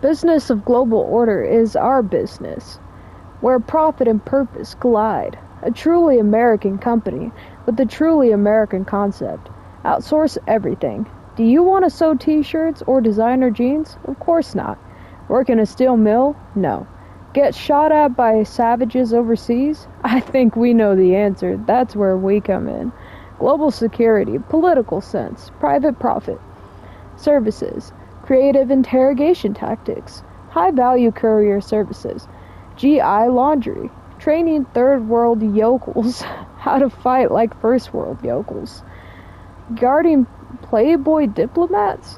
Business of global order is our business, where profit and purpose collide. A truly American company with a truly American concept. Outsource everything. Do you want to sew t-shirts or designer jeans? Of course not. Work in a steel mill? No. Get shot at by savages overseas? I think we know the answer. That's where we come in. Global security, political sense, private profit, services, creative interrogation tactics, high-value courier services, GI laundry, training third-world yokels how to fight like first-world yokels, guarding playboy diplomats,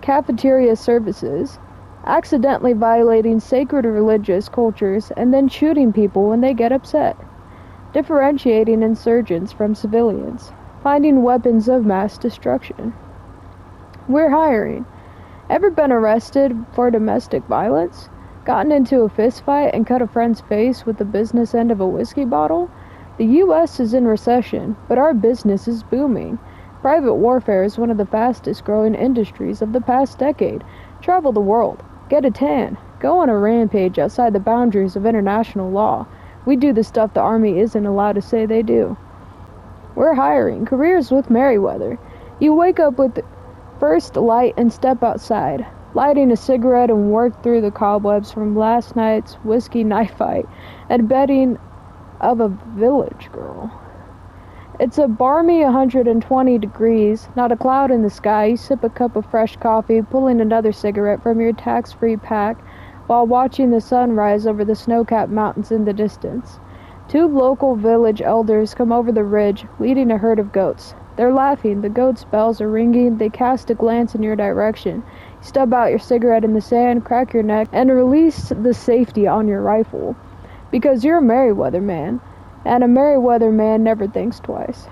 cafeteria services, accidentally violating sacred religious cultures and then shooting people when they get upset, differentiating insurgents from civilians, finding weapons of mass destruction. We're hiring. Ever been arrested for domestic violence? Gotten into a fistfight and cut a friend's face with the business end of a whiskey bottle? The U.S. is in recession, but our business is booming. Private warfare is one of the fastest growing industries of the past decade. Travel the world. Get a tan. Go on a rampage outside the boundaries of international law. We do the stuff the Army isn't allowed to say they do. We're hiring. Careers with Merryweather. You wake up with the first light and step outside, lighting a cigarette and work through the cobwebs from last night's whiskey knife fight and bedding of a village girl. It's a balmy 120 degrees, not a cloud in the sky. You sip a cup of fresh coffee, pulling another cigarette from your tax-free pack while watching the sun rise over the snow-capped mountains in the distance. Two local village elders come over the ridge, leading a herd of goats. They're laughing, the goats' bells are ringing, they cast a glance in your direction. You stub out your cigarette in the sand, crack your neck, and release the safety on your rifle. Because you're a Merryweather man. And a Merryweather man never thinks twice.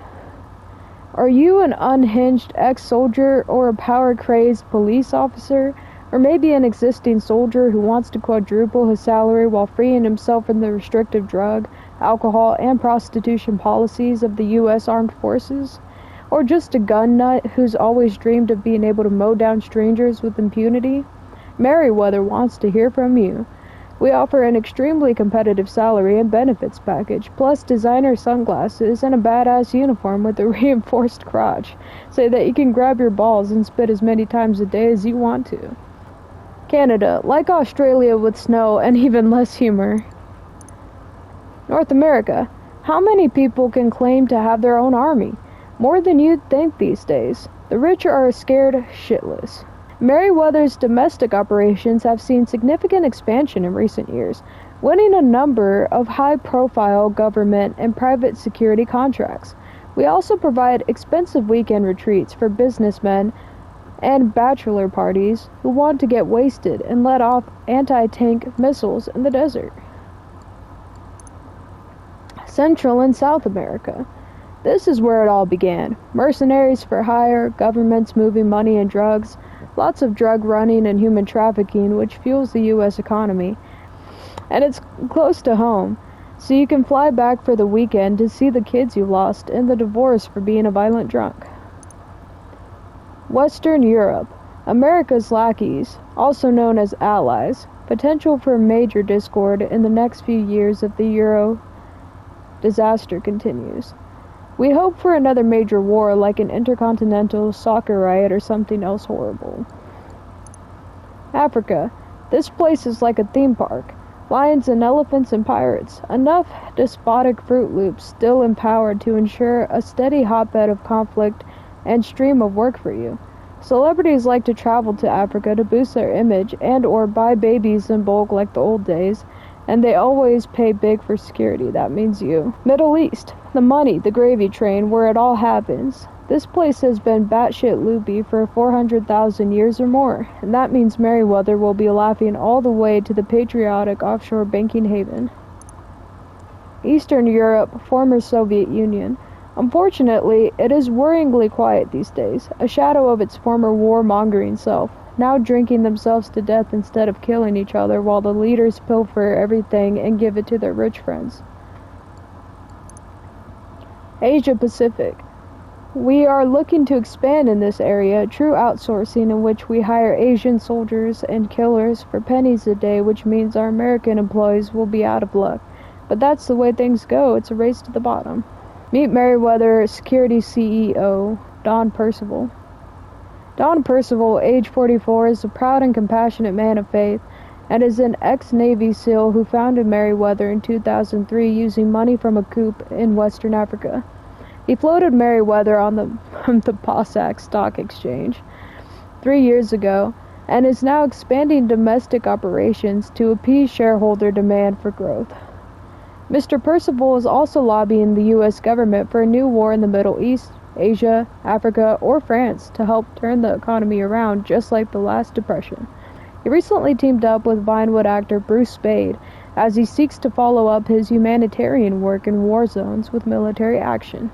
Are you an unhinged ex-soldier or a power-crazed police officer? Or maybe an existing soldier who wants to quadruple his salary while freeing himself from the restrictive drug, alcohol, and prostitution policies of the U.S. Armed Forces? Or just a gun nut who's always dreamed of being able to mow down strangers with impunity? Merryweather wants to hear from you. We offer an extremely competitive salary and benefits package, plus designer sunglasses and a badass uniform with a reinforced crotch, so that you can grab your balls and spit as many times a day as you want to. Canada, like Australia with snow and even less humor. North America, how many people can claim to have their own army? More than you'd think these days. The rich are scared shitless. Merryweather's domestic operations have seen significant expansion in recent years, winning a number of high-profile government and private security contracts. We also provide expensive weekend retreats for businessmen and bachelor parties who want to get wasted and let off anti-tank missiles in the desert. Central and South America. This is where it all began. Mercenaries for hire, governments moving money and drugs, lots of drug running and human trafficking, which fuels the U.S. economy. And it's close to home, so you can fly back for the weekend to see the kids you lost and the divorce for being a violent drunk. Western Europe. America's lackeys, also known as allies. Potential for major discord in the next few years if the Euro disaster continues. We hope for another major war like an intercontinental soccer riot or something else horrible. Africa. This place is like a theme park. Lions and elephants and pirates. Enough despotic Fruit Loops still empowered to ensure a steady hotbed of conflict and stream of work for you. Celebrities like to travel to Africa to boost their image and or buy babies in bulk like the old days. And they always pay big for security. That means you. Middle East. The money, the gravy train, where it all happens. This place has been batshit loopy for 400,000 years or more, and that means Merryweather will be laughing all the way to the patriotic offshore banking haven. Eastern Europe, former Soviet Union. Unfortunately, it is worryingly quiet these days, a shadow of its former warmongering self, now drinking themselves to death instead of killing each other while the leaders pilfer everything and give it to their rich friends. Asia Pacific. We are looking to expand in this area, true outsourcing in which we hire Asian soldiers and killers for pennies a day, which means our American employees will be out of luck. But that's the way things go. It's a race to the bottom. Meet Merryweather Security CEO, Don Percival. Don Percival, age 44, is a proud and compassionate man of faith, and is an ex-Navy SEAL who founded Merryweather in 2003 using money from a coup in Western Africa. He floated Merryweather on the Passac Stock Exchange 3 years ago, and is now expanding domestic operations to appease shareholder demand for growth. Mr. Percival is also lobbying the U.S. government for a new war in the Middle East, Asia, Africa, or France to help turn the economy around, just like the last depression. He recently teamed up with Vinewood actor Bruce Spade as he seeks to follow up his humanitarian work in war zones with military action.